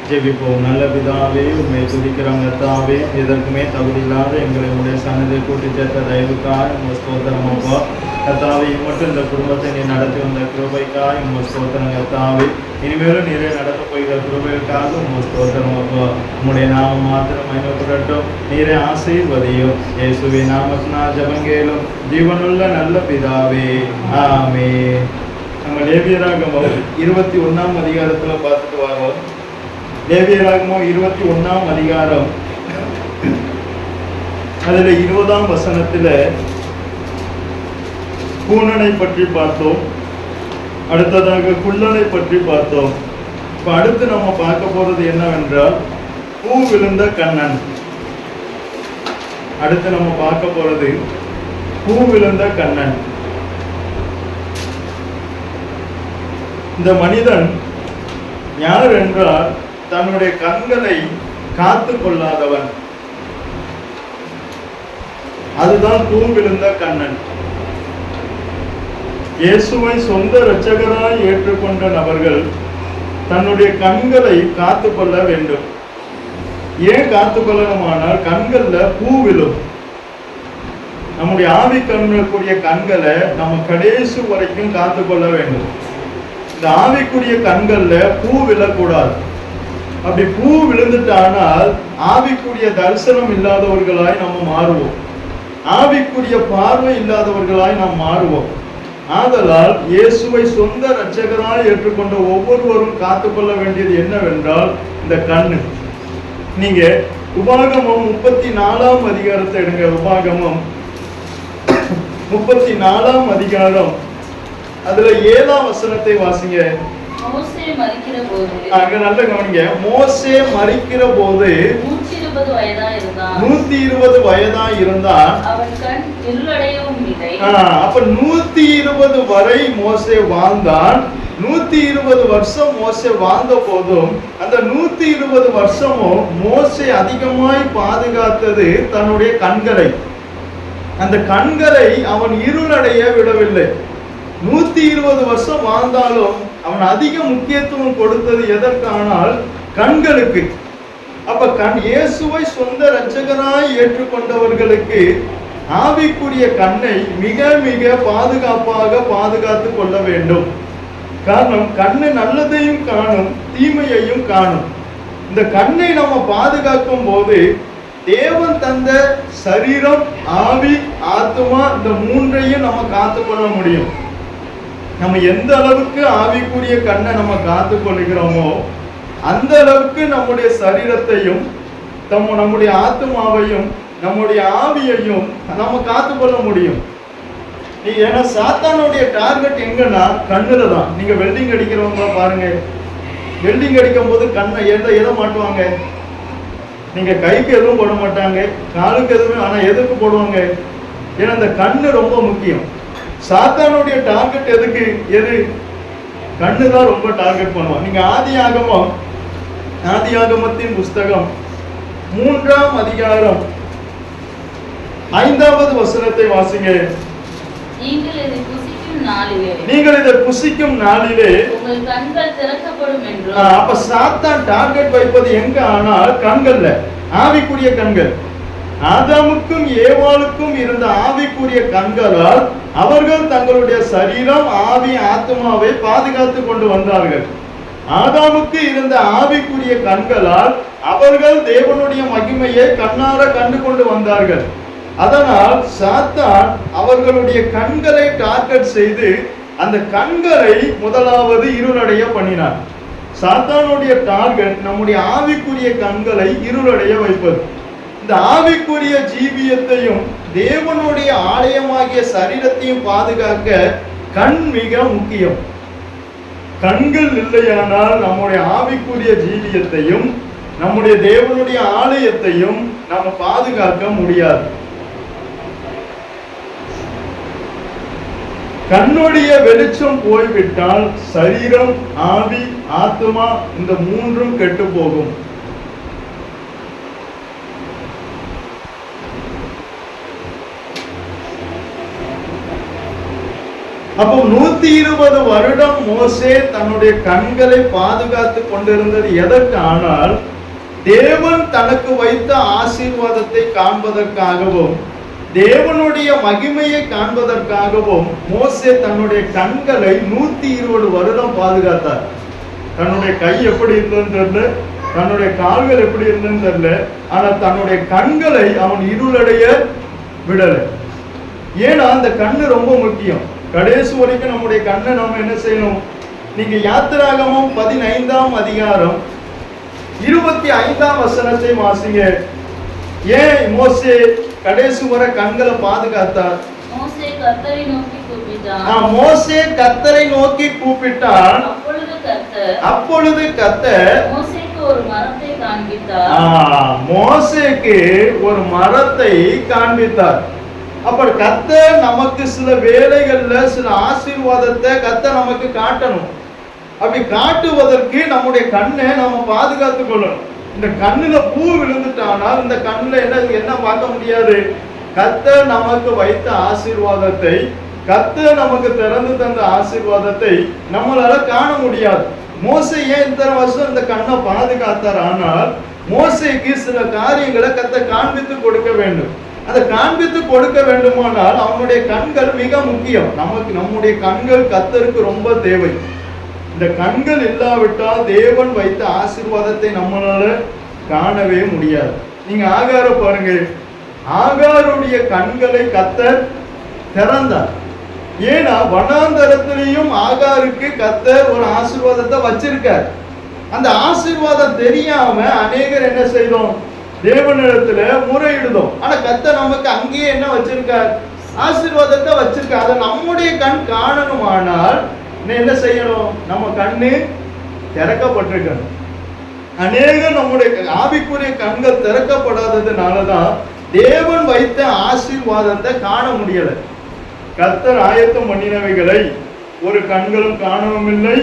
ஜெபிப்போம். நல்ல பிதாவே, உண்மை துதிக்கிறோம் கர்த்தாவே. இதற்குமே தகுதியில்லாத எங்களை உடைய சன்னதியை கூட்டி சேர்த்த தயவுக்காய் உங்கள் ஸ்தோத்திரம் அப்பா. கர்த்தாவே, மட்டும் இந்த குடும்பத்தை நீ நடத்தி வந்த கிருபைக்காய் உங்கள் ஸ்தோத்திரம் கர்த்தாவே. இனிமேலும் நீரே நடத்த போகிற கிருபைக்காக உங்கள் ஸ்தோத்திரம் அப்பா. உங்களுடைய நாமம் மாத்திரம் மகிமைப்படட்டும். நீரே ஆசீர்வதியும். இயேசுவே நாமத்தினால் ஜெபங்கேளும் ஜீவனுள்ள நல்ல பிதாவே, ஆமென். நம்ம லேவியராகமம் 21ஆம் அதிகாரத்தில் பார்த்துட்டு வரோம். லேவியராகமம் 21ஆம் அதிகாரம், அதில் 20ஆம் வசனத்தில் கூனனை பற்றி பார்த்தோம். அடுத்ததாக குள்ளனை பற்றி பார்த்தோம். இப்போ அடுத்து நம்ம பார்க்க போறது என்னவென்றால் பூ விழுந்த கண்ணன். அடுத்து நம்ம பார்க்க போறது பூ விழுந்த கண்ணன். இந்த மனிதன் யார் என்றால் தன்னுடைய கண்களை காத்து கொள்ளாதவன். அதுதான் பூ விழுந்த கண்ணன். இயேசுவை சொந்த இரட்சகராய் ஏற்றுக்கொண்ட நபர்கள் தன்னுடைய கண்களை காத்து கொள்ள வேண்டும். ஏன் காத்து கொள்ளணுமானால் கண்கள்ல பூ விழும். நம்முடைய ஆவி கண்ணுக்குரிய கண்களை நம்ம கடைசி வரைக்கும் காத்து கொள்ள வேண்டும். இந்த ஆவிக்குரிய கண்கள்ல பூ விழக்கூடாது. அப்படி பூ விழுந்துட்டானால் ஆவிக்குரிய தரிசனம் இல்லாதவர்களாய் நம்ம மாறுவோம். ஆவிக்குரிய பார்வை இல்லாதவர்களாய் நாம் மாறுவோம். ஆதலால் இயேசுவை சொந்த இரட்சகராய் ஏற்றுக்கொண்ட ஒவ்வொருவரும் காத்துக்கொள்ள வேண்டியது என்னவென்றால் இந்த கண்ணு. நீங்க உபாகமம் 34ஆம் அதிகாரத்தை எடுங்க. உபாகமம் 34ஆம் அதிகாரம், அதுல 7ஆம் வசனத்தை வாசிங்க. மோசே மரிக்கிற போது, அங்க நல்ல கவனிங்க. மோசே மரிக்கிற போது 120 வயதாயிருந்தான். 120 வயதாயிருந்தான். அவன் கண் இருளடையவும் இல்லை. அப்ப 120 வரை மோசே வாழ்ந்தான். 120 வருஷம் மோசே வாழ்ந்த போதும் அந்த 120 வருஷமும் மோசே அதிகமாய் பாதுகாத்தது தன்னுடைய கண்களை. அந்த கண்களை அவன் இருளடைய விடவில்லை. 120 வருஷம் வாழ்ந்தாலும் அவன் அதிக முக்கியத்துவம் கொடுத்தது எதற்கானால் கண்களுக்கு. அப்ப இயேசுவை சொந்த இரட்சகராய் ஏற்றுக்கொண்டவர்களுக்கு ஆவிக்குரிய கண்ணை மிக மிக பாதுகாப்பாக பாதுகாத்து கொள்ள வேண்டும். காரணம், கண்ணு நல்லதையும் காணும், தீமையையும் காணும். இந்த கண்ணை நம்ம பாதுகாக்கும் போது தேவன் தந்த சரீரம், ஆவி, ஆத்மா, இந்த மூன்றையும் நம்ம காத்துக்கொள்ள முடியும். நம்ம எந்த அளவுக்கு ஆவிக்குரிய கண்ணை நம்ம காத்து கொள்கிறோமோ அந்த அளவுக்கு நம்முடைய சரீரத்தையும் நம்முடைய ஆத்மாவையும் நம்முடைய ஆவியையும் நம்ம காத்துக்கொள்ள முடியும். ஏன்னா சாத்தானுடைய டார்கெட் எங்கன்னா கண்ணுல தான். நீங்க வெல்டிங் அடிக்கிறவங்க பாருங்க, வெல்டிங் அடிக்கும் போது கண்ணை எதை மாட்டுவாங்க? நீங்க கைக்கு எதுவும் போட மாட்டாங்க, காலுக்கு எதுவும். ஆனா எதுக்கு போடுவாங்க? ஏன்னா இந்த கண்ணு ரொம்ப முக்கியம். சாத்தானுடைய டார்கெட் எது? கண்ணு தான் ரொம்ப டார்கெட் பண்ணுவான். நீங்க ஆதியாகமத்தின் புஸ்தகம் 3ஆம் அதிகாரம் 5வது வசனத்தை வாசிங்க. நீங்கள் இதை புசிக்கும் நாளிலே உங்கள் கண்கள் திறக்கப்படும் என்றும். அப்ப சாத்தான் டார்கெட் வைப்பது எங்க? ஆனால் கண்கள்ல, ஆவிக்குரிய கண்கள். ஆதாமுக்கும் ஏவாளுக்கும் இருந்த ஆவிக்குரிய கண்களால் அவர்கள் தங்களுடைய சரீரம், ஆவி, ஆத்மாவை பாதுகாத்து கொண்டு வந்தார்கள். ஆதாமுக்கு இருந்த ஆவிக்குரிய கண்களால் அவர்கள் தேவனுடைய மகிமையை கண்ணார கண்டு கொண்டு வந்தார்கள். அதனால் சாத்தான் அவர்களுடைய கண்களை டார்கெட் செய்து அந்த கண்களை முதலாவது இருளடைய பண்ணினார். சாத்தானுடைய டார்கெட் நம்முடைய ஆவிக்குரிய கண்களை இருளடைய வைப்பது. இந்த ஆவிக்குரிய ஜீவியத்தையும் தேவனுடைய ஆலயமாகிய சரீரத்தையும் பாதுகாக்க கண் மிக முக்கியம். கண்கள் இல்லையானால் நம்முடைய ஆவிக்குரிய ஜீவியத்தையும் நம்முடைய தேவனுடைய ஆலயத்தையும் நம்ம பாதுகாக்க முடியாது. கண்ணுடைய வெளிச்சம் போய்விட்டால் சரீரம், ஆவி, ஆத்மா இந்த மூன்றும் கெட்டு போகும். அப்போ 120 வருடம் மோசே தன்னுடைய கண்களை பாதுகாத்து கொண்டிருந்தது எதற்கு? ஆனால் தேவன் தனக்கு வைத்த ஆசீர்வாதத்தை காண்பதற்காகவும் தேவனுடைய மகிமையை காண்பதற்காகவும் மோசே தன்னுடைய கண்களை 120 வருடம் பாதுகாத்தார். தன்னுடைய கை எப்படி இருந்ததுன்னு தெரியல, தன்னுடைய கால்கள் எப்படி இருந்ததுன்னு தெரியல, ஆனா தன்னுடைய கண்களை அவன் இருளடைய விடலை. ஏன்னா அந்த கண்ணு ரொம்ப முக்கியம். கடைசி வரைக்கும் நம்முடைய கண்ணை நம்ம என்ன செய்யணும்? நீங்க யாத்திராகமம் 15ஆம் அதிகாரம் 25ஆம் வசனத்தை வாசிங்க. ஏன் மோசே கடைசி வரை கண்களை பாதுகாத்தார்? மோசே கர்த்தரை நோக்கி கூப்பிட்டான். மோசே கர்த்தரை நோக்கி கூப்பிட்டான். அப்பொழுது கர்த்தர் மோசேக்கு ஒரு மரத்தை காண்பித்தார். மோசேக்கு ஒரு மரத்தை காண்பித்தார். அப்ப கர்த்தர் நமக்கு சில வேளைகள்ல சில ஆசீர்வாதத்தை கர்த்தர் நமக்கு காட்டணும். அப்படி காட்டுவதற்கு நம்முடைய கண்ணை நம்ம பாதுகாத்துக் கொள்ளணும். இந்த கண்ணுல பூ விழுந்துட்டானால் இந்த கண்ணுல என்ன பார்க்க முடியாது? கர்த்தர் நமக்கு வைத்த ஆசீர்வாதத்தை, கர்த்தர் நமக்கு திறந்து தந்த ஆசீர்வாதத்தை நம்மளால காண முடியாது. மோசே ஏன் இத்தனை வருஷம் இந்த கண்ணை பாதுகாத்தார்? ஆனால் மோசேக்கு சில காரியங்களை கர்த்தர் காண்பித்து கொடுக்க வேண்டும். அதை காண்பித்து கொடுக்க வேண்டுமானால் அவனுடைய கண்கள் மிக முக்கியம். நம்முடைய கண்கள் கர்த்தருக்கு ரொம்ப தேவை. இந்த கண்கள் இல்லாவிட்டால் தேவன் வைத்த ஆசீர்வாதத்தை நம்மளால காணவே முடியாது. நீங்க ஆகார பாருங்க, ஆகாருடைய கண்களை கர்த்தர் திறந்தார். ஏன்னா வனாந்தரத்திலையும் ஆகாருக்கு கர்த்தர் ஒரு ஆசீர்வாதத்தை வச்சிருக்கார். அந்த ஆசீர்வாதம் தெரியாம அநேகர் என்ன செய்தோம்? தேவனிடத்துல முறையிடுதோம். ஆனா கர்த்தர் நமக்கு அங்கேயே என்ன வச்சிருக்கார்? ஆசீர்வாதத்தை வச்சிருக்கார். அதை நம்முடைய கண் காணணுமானால் என்ன செய்யணும்? நம்ம கண்ணு திறக்கப்பட்டிருக்கணும். அநேகம் நம்முடைய ஆவிக்குரிய கண்கள் திறக்கப்படாததுனாலதான் தேவன் வைத்த ஆசீர்வாதத்தை காண முடியல. கர்த்தர் ஆயத்தம் பண்ணினவைகளை ஒரு கண்களும் காணவும் இல்லை,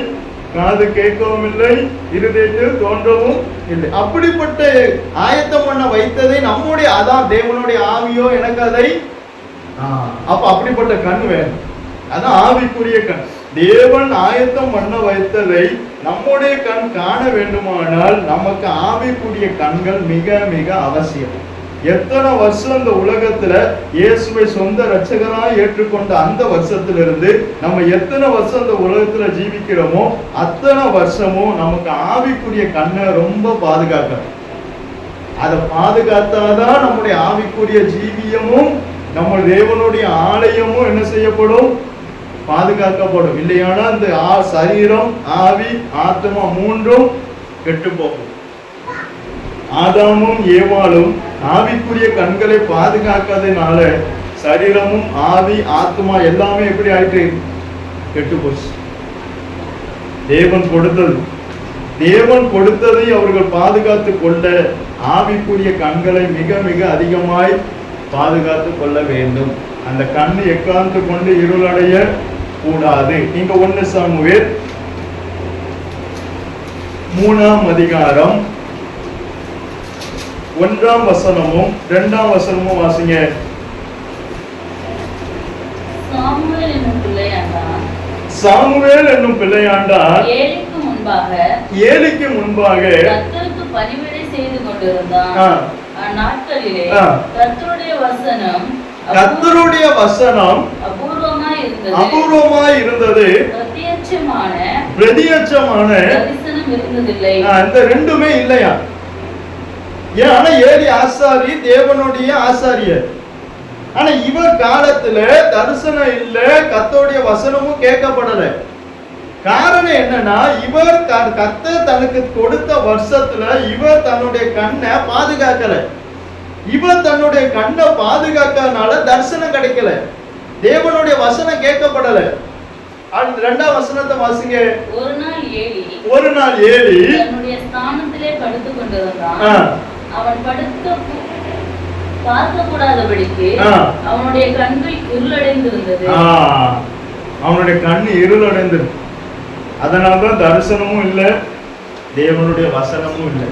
காது கேட்கவும் இல்லை, இருதயத்தில் தோன்றவும் இல்லை. அப்படிப்பட்ட ஆயத்தம் பண்ண வைத்ததை நம்முடைய அதான் தேவனுடைய ஆவியோ எனக்கு அதை அப்ப அப்படிப்பட்ட கண் வேணும். அதான் ஆவிக்குரிய கண். தேவன் ஆயத்தம் பண்ண வைத்ததை நம்முடைய கண் காண வேண்டுமானால் நமக்கு ஆவிக்குரிய கண்கள் மிக மிக அவசியம். எத்தனை வருஷம் இந்த உலகத்துல இயேசுவை சொந்த இரட்சகராய் ஏற்றுக்கொண்ட அந்த வருஷத்திலிருந்து நம்ம எத்தனை வருஷம் இந்த உலகத்துல ஜீவிக்கிறோமோ அத்தனை வருஷமும் நமக்கு ஆவிக்குரிய கண்ணை ரொம்ப பாதுகாக்கணும். அதை பாதுகாத்தாதான் நம்முடைய ஆவிக்குரிய ஜீவியமும் நம்ம தேவனுடைய ஆலயமும் என்ன செய்யப்படும்? பாதுகாக்கப்படும். இல்லையானா இந்த சரீரம், ஆவி, ஆத்மா மூன்றும் கெட்டு போகும். ஆதாமும் ஏவாளும் ஆவிக்குரிய கண்களை பாதுகாக்காதனால சரீரமும் ஆவி ஆத்மா எல்லாமே எப்படி ஆயிட்டு? கெட்டு போச்சு. தேவன் கொடுத்ததை அவர்கள் பாதுகாத்து கொள்ள ஆவிக்குரிய கண்களை மிக மிக அதிகமாய் பாதுகாத்து கொள்ள வேண்டும். அந்த கண்ணு எக்காந்து கொண்டு இருளடைய கூடாது. நீங்க 1 சாமுவேல் 3ஆம் அதிகாரம் 1ஆம் வசனமும் 2ஆம் வசனமும் வாசிங்க. சாமுவேல் என்னும் பிள்ளையாண்டான் ஏலிக்கு முன்பாக கர்த்தருக்கு பணிவிடை செய்து கொண்டிருந்தான். அந்நாட்களிலே கர்த்தருடைய வசனம் அபூர்வமாய் இருந்தது, பிரத்யட்சமான தரிசனம் இருந்ததில்லை. இந்த ரெண்டுமே இல்லையா? ஏன்னா ஏலி ஆசாரி, தேவனுடைய ஆசாரியர். ஆனா இவர் காலத்துல தரிசனம் இல்ல, கர்த்தருடைய வசனமும் கேட்கப்படல. காரணம் என்னன்னா இவர் கர்த்தர் தனக்கு கொடுத்த வருஷத்துல இவர் தன்னுடைய கண்ணை பாதுகாக்கல. இவர் தன்னுடைய கண்ணை பாதுகாக்கறதுனால தரிசனம் கிடைக்கல, தேவனுடைய வசனம் கேட்கப்படல. 2ஆம் வசனத்தை வாசிங்க. ஒரு நாள் ஏலி தன்னுடைய ஸ்தானத்திலே படுத்துக் கொண்டிருந்தான். அவன் பார்க்க கூடாதபடிக்கு அவனுடைய கண்கள் இருளடைந்திருந்தது. அவனுடைய கண் இருளடைந்தது. அதனால்தான் தரிசனமும் இல்லை, தேவனுடைய வசனமும் இல்லை.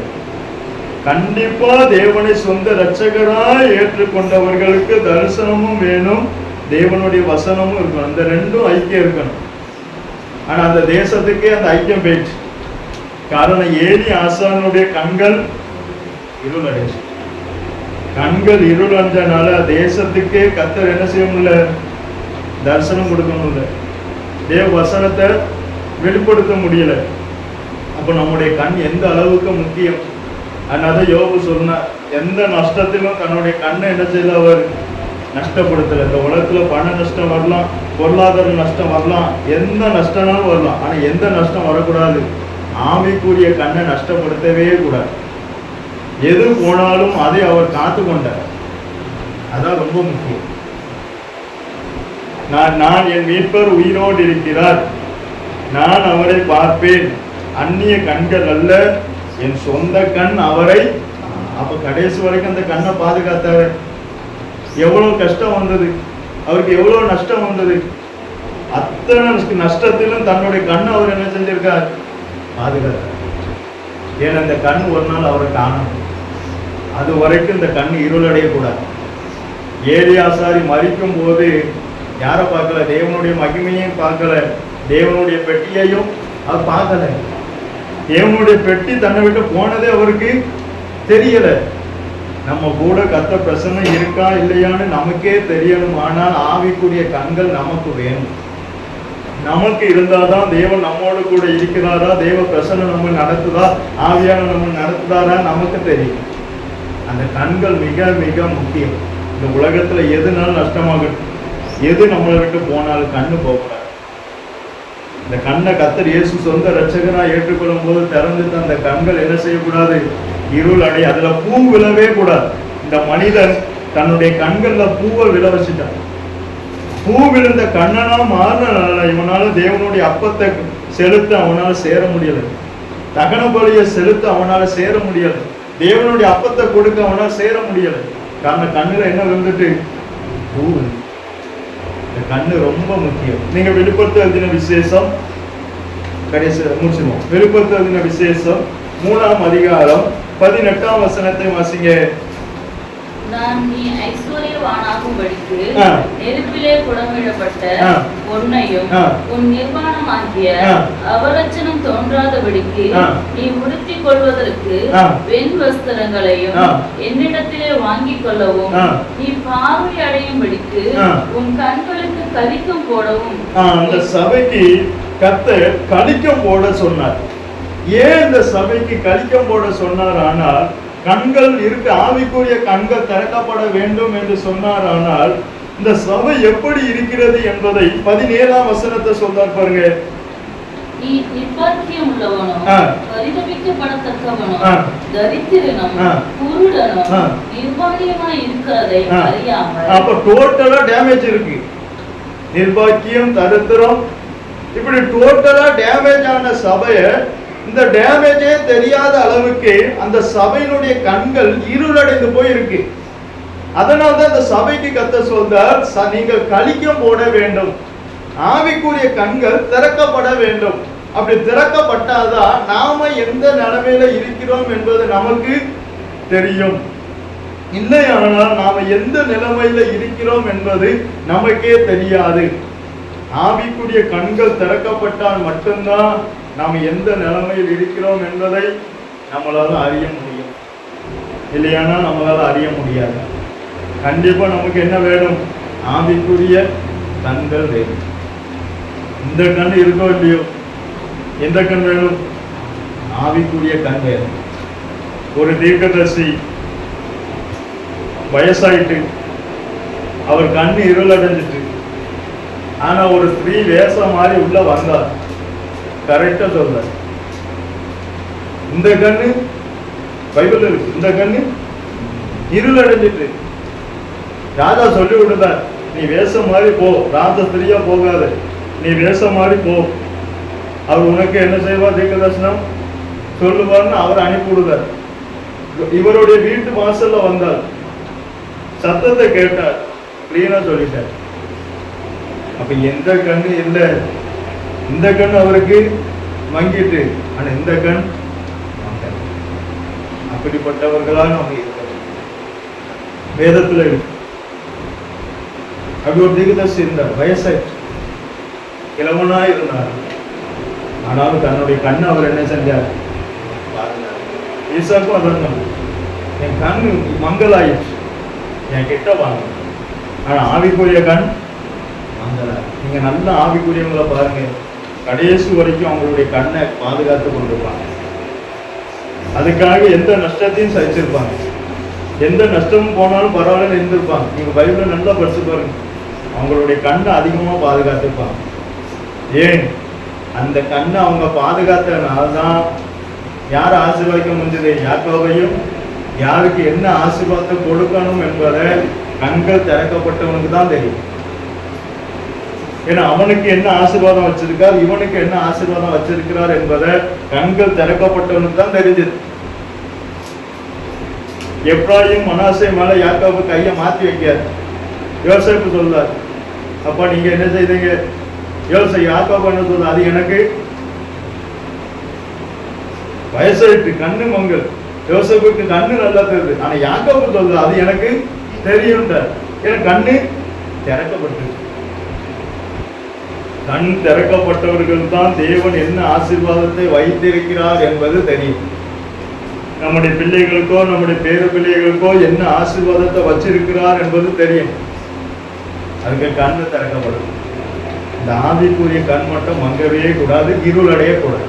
கண்டிப்பா தேவனை சொந்த இரட்சகராய் ஏற்றுக்கொண்டவர்களுக்கு தரிசனமும் வேணும், தேவனுடைய வசனமும் இருக்கணும். அந்த ரெண்டும் ஐக்கியம் இருக்கணும். ஆனா அந்த தேசத்துக்கே அந்த ஐக்கியம் போயிடுச்சு. காரணம் ஏலி ஆசானுடைய கண்கள் இருளடைச்சு. கண்கள் இருளடைஞ்சனால தேசத்துக்கே கர்த்தர் என்ன செய்ய முடியல, தரிசனம் கொடுக்க முடியல, தேவ வசனத்தை வெளிப்படுத்த முடியல. அப்ப நம்முடைய கண் எந்த அளவுக்கு முக்கியம். அதனால யோபு சொன்னார், எந்த நஷ்டத்திலும் தன்னுடைய கண்ணை என்ன செய்யல, அவர் நஷ்டப்படுத்தல. இந்த உலகத்துல பண நஷ்டம் வரலாம், பொருளாதார நஷ்டம் வரலாம், எந்த நஷ்டம்னாலும் வரலாம். ஆனா எந்த நஷ்டம் வரக்கூடாது, ஆவிக்குரிய கண்ணை நஷ்டப்படுத்தவே கூடாது. எது போனாலும் அதை அவர் காத்து கொண்டார். அதான் ரொம்ப முக்கியம். நான் என் மீட்பர் உயிரோடு இருக்கிறார், நான் அவரை பார்ப்பேன், அந்நிய கண்கள் அல்ல, என் சொந்த கண் அவரை. அப்ப கடைசி வரைக்கும் அந்த கண்ணை பாதுகாத்தாரு. எவ்வளவு கஷ்டம் வந்தது அவருக்கு, எவ்வளவு நஷ்டம் வந்தது, அத்தனை நஷ்டத்திலும் தன்னுடைய கண்ணை அவர் என்ன செஞ்சிருக்கார், பாதுகாத்தார். ஏன்னா இந்த கண் ஒரு நாள் அவரை காணும். அது வரைக்கும் இந்த கண் இருளடைய கூடாது. ஏலியாசாரி மரிக்கும் போது யாரை பார்க்கல, தேவனுடைய மகிமையும் பார்க்கல, தேவனுடைய பெட்டியையும் அவர் பார்க்கல. தேவனுடைய பெட்டி தன்னை விட்டு போனதே அவருக்கு தெரியல. நம்ம கூட கர்த்தர் பிரசன்னம் இருக்கா இல்லையான்னு நமக்கே தெரியணும். ஆனால் ஆவிக்குரிய கண்கள் நமக்கு வேணும். நமக்கு இருந்தாதான் தேவன் நம்மோடு கூட இருக்கிறாரா, தேவ பிரசன்னம் நம்ம நடத்துதா, ஆவியான நம்ம நடத்துதாரா நமக்கு தெரியும். அந்த கண்கள் மிக மிக முக்கியம். இந்த உலகத்துல எதுனாலும் நஷ்டமாகட்டும், எது நம்மளை விட்டு போனாலும் கண்ணு போகக்கூடாது. இந்த கண்ணை கர்த்தர் இயேசு சொந்த ரட்சகனா ஏற்றுக்கொள்ளும் போது திறந்துட்டு அந்த கண்கள் என்ன செய்யக்கூடாது, இருள் அடைய, அதுல பூ விழவே கூடாது. இந்த மனிதன் தன்னுடைய கண்கள்ல பூவை விழ வச்சுட்டான். பூ விழுந்த கண்ணனா மாறினால இவனால தேவனுடைய அப்பத்தை செலுத்த அவனால சேர முடியல, தகன பலியை செலுத்த அவனால சேர முடியல, தேவனுடைய அப்பத்தை கொடுக்க அவனால சேர முடியல. காரணம் கண்ணுல என்ன விழுந்துட்டு, பூ. இந்த கண்ணு ரொம்ப முக்கியம். நீங்க வெளிப்படுத்த விசேஷம் கடைசி முடிச்சுவோம். வெளிப்படுத்த விசேஷம் 3ஆம் அதிகாரம் 18ஆம் வசனத்தை வாசிங்க. நான் நீ ஐஸ்வர்யவானாகும்படிக்கு நெருப்பிலே புடமிடப்பட்ட பொன்னையும் உன் நிர்வாணமாகிய அவலட்சணம் தோன்றாதபடிக்கு நீ உடுத்திக் கொள்வதற்கு வெண் வஸ்திரங்களையும் என்னிடத்திலே வாங்கிக் கொள்ளவும், நீ பார்வை அடையும்படிக்கு உன் கண்களுக்கு கலிக்கம் போடவும். அந்த சபைக்கு கர்த்தர் கலிக்கம் போட சொன்னார். ஏன் இந்த சபைக்கு கலிக்கம் போட சொன்னார்? ஆனால் கண்கள் இருக்கு, ஆவிக்குரிய கண்கள் திறக்கப்பட வேண்டும் என்று சொன்னார். ஆனால் இந்த சபை எப்படி இருக்கிறது என்பதை 17ஆம் வசனத்தை சொல்றார் பாருங்க. நீ நிர்பாக்கியம் உள்ளவனும் பரிதபிக்கப்படத்தக்கவனும் தரித்திரனும் குருடனும் நிர்வாணியமாய் இருக்கிறதை அறியாமல். அப்ப டோட்டலா டேமேஜ் இருக்கு. நிர்பாக்கியம், தரித்திரம், இப்படி டோட்டலா டேமேஜ் ஆன சபையை, இந்த டேமேஜே தெரியாத அளவுக்கு அந்த சபையினுடைய கண்கள் இருளடைந்து போயிருக்கு. அதனால்தான் இந்த சபைக்கு கர்த்தர் சொல்றார், நீங்கள் கலிக்கம் போட வேண்டும், ஆவிக்குரிய கண்கள் திறக்கப்பட வேண்டும். அப்படி திறக்கப்பட்டாதான் நாம எந்த நிலைமையில இருக்கிறோம் என்பது நமக்கு தெரியும். இல்லையானால் நாம எந்த நிலைமையில இருக்கிறோம் என்பது நமக்கே தெரியாது. ஆவிக்குரிய கண்கள் திறக்கப்பட்டால் மட்டும்தான் நாம் எந்த நிலைமையில் இருக்கிறோம் என்பதை நம்மளால அறிய முடியும். இல்லையானா நம்மளால அறிய முடியாது. கண்டிப்பா நமக்கு என்ன வேணும்? ஆவிக்குரிய கண்கள் வேணும். இந்த கண் இருக்கோ இல்லையோ, எந்த கண் வேணும்? ஆவிக்குரிய கண் வேணும். ஒரு தீர்க்கதரிசி வயசாயிட்டு அவர் கண் இருள் அடைஞ்சிட்டு, ஆனா ஒரு ஸ்திரீ வேஷம் மாதிரி உள்ள வந்தார். கரெக்டா சொல்ற, இந்த கண்ணு பைபிள் இருக்கு, இந்த கண்ணு இருள் அடைஞ்சிட்டு. ராஜா சொல்லி விடுதார், நீ வேஷம் மாதிரி போ, ராஜ ஸ்திரியா போகாத, நீ வேஷம் மாதிரி போ. அவர் உனக்கு என்ன செய்வார்? தீர்க்க தரிசனம் சொல்லுவார்னு அவர் அனுப்பி விடுதார். இவருடைய வீட்டு வாசல்ல வந்தார், சத்தத்தை கேட்டார், கிளீனா சொல்லிட்டார். அப்ப எந்த கண்ணு இல்லை, இந்த கண் அவருக்கு மங்கிட்டு, ஆனா இந்த கண் அப்படிப்பட்டவர்களா நம்ம இருக்கிறோம். வேதத்துல அப்படி ஒரு தீர்க்கதரிசி இருந்தார், வயசாயிடுச்சு, கிழவனா இருந்தார். ஆனாலும் தன்னுடைய கண்ணை அவர் என்ன செஞ்சார்? ஈசாக்கும் அதான், என் கண் மங்கலாயிடுச்சு, என் கிட்ட வாங்க. ஆனா ஆவிக்குரிய கண் மங்களா. நீங்க நல்ல ஆவிக்குரியவங்களை பாருங்க, கடைசி வரைக்கும் அவங்களுடைய கண்ணை பாதுகாத்து கொண்டிருப்பாங்க. அதுக்காக எந்த நஷ்டத்தையும் சகிச்சிருப்பாங்க. எந்த நஷ்டமும் போனாலும் பரவாயில்ல இருந்திருப்பாங்க. நீங்க பைபிளை நல்லா படிச்சு பாருங்க, அவங்களுடைய கண்ணை அதிகமா பாதுகாத்துருப்பாங்க. ஏன்? அந்த கண்ணை அவங்க பாதுகாத்தனால்தான் யார் ஆசீர்வாதிக்க முடிஞ்சது? யாக்கோபையும். யாருக்கு என்ன ஆசீர்வாதத்தை கொடுக்கணும் என்பதை கண்கள் திறக்கப்பட்டவனுக்கு தான் தெரியும். ஏன்னா அவனுக்கு என்ன ஆசீர்வாதம் வச்சிருக்கார், இவனுக்கு என்ன ஆசீர்வாதம் வச்சிருக்கிறார் என்பதை கண்கள் திறக்கப்பட்டவனுக்கு தான் தெரிஞ்சது. எப்ராயிம் மனாசே மேல யாக்கோபு கையை மாத்தி வைக்கார். யோசேப்பு சொல்றார், அப்பா நீங்க என்ன செய்தீங்க? யாக்கோபு என்ன சொல்ற, அது எனக்கு வயசாயிட்டு, கண்ணு மங்கள். யோசேப்புக்கு கண்ணு நல்லா தெரியுது, ஆனா யாக்கோபு சொல்ற அது எனக்கு தெரியும். ஏன்னா கண்ணு திறக்கப்பட்டு, கண் திறக்கப்பட்டவர்கள் தான் தேவன் என்ன ஆசீர்வாதத்தை வைத்திருக்கிறார் என்பது தெரியும். நம்முடைய பிள்ளைகளுக்கோ நம்முடைய பேர பிள்ளைகளுக்கோ என்ன ஆசீர்வாதத்தை வச்சிருக்கிறார் என்பது தெரியும். அதுக்கு கண்ணு திறக்கப்படும். இந்த ஆவிக்குரிய கண் மட்டும் மங்கவே கூடாது, இருளடைய கூடாது,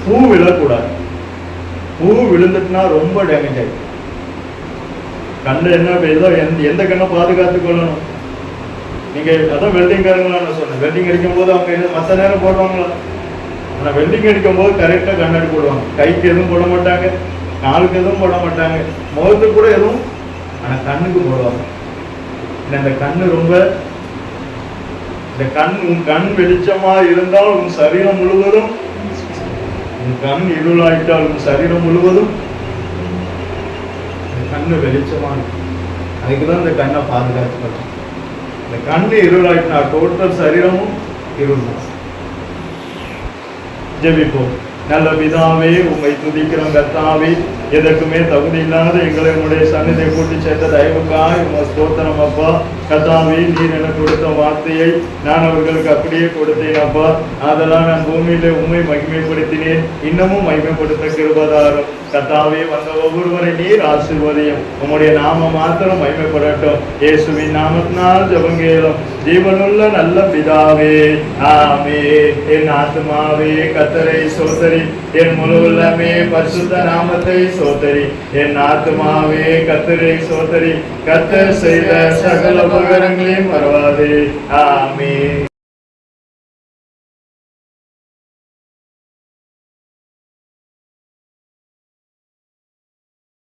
பூ விழக்கூடாது. பூ விழுந்துட்டுனா ரொம்ப டேமேஜ் ஆகிடும். கண்ணில் என்ன ஏதோ எந்த கண்ணை பாதுகாத்து கொள்ளணும். நீங்க அதான் வெல்டிங்காரங்களா சொன்னேன், வெல்டிங் அடிக்கும் போது அவங்க மற்ற நேரம் போடுவாங்களா? ஆனா வெல்டிங் அடிக்கும் போது கரெக்டா கண்ணாடி போடுவாங்க. கைக்கு எதுவும் போட மாட்டாங்க, காலுக்கு எதுவும் போட மாட்டாங்க, முகத்துக்கு கூட எதுவும், ஆனா கண்ணுக்கு போடுவாங்க. இந்த கண்ணு ரொம்ப, இந்த கண், உன் கண் வெளிச்சமா இருந்தால் உன் சரீரம் முழுவதும், உன் கண் இருளாயிட்டால் உன் சரீரம் முழுவதும். இந்த கண்ணு வெளிச்சமா இருக்கு, அதுக்குதான் இந்த கண்ணை பாதுகாத்து. இந்த கண்ணு இருளாயிட்டா டோட்டல் சரீரமும் இருள். ஜெபிப்போம். நல்ல பிதாவே, உம்மை துதிக்கிறோம் கர்த்தாவே. எதற்குமே தகுதி இல்லாத எங்களை உங்களுடைய சன்னிதியை கூட்டி சேர்த்த தயவுக்காய் உங்கள் ஸ்தோத்திரம் அப்பா. கர்த்தாவே, நீர் எனக்கு கொடுத்த வார்த்தையை நான் அவர்களுக்கு அப்படியே கொடுத்தேன் அப்பா. அதெல்லாம் நான் பூமியிலே உண்மை மகிமைப்படுத்தினேன், இன்னமும் மகிமைப்படுத்த கிருபதாரும். கர்த்தாவே, வந்த ஒவ்வொருவரை நீர் ஆசீர்வதியும், உம்முடைய நாம மாத்திரம் மகிமைப்படட்டும். இயேசுவின் நாமத்தினால் ஜெபங்கேலும் ஜீவனுள்ள நல்ல பிதாவே, ஆமென். என் ஆத்துமாவே கர்த்தரை ஸ்தோத்திரி, என் முழு உள்ளமே பரிசுத்த நாமத்தை ஸ்தோத்திரி. என் ஆத்துமாவே கர்த்தரை ஸ்தோத்திரி, கர்த்தர் செய்த சகல உபகாரங்களையும் மறவாதே. ஆமென்.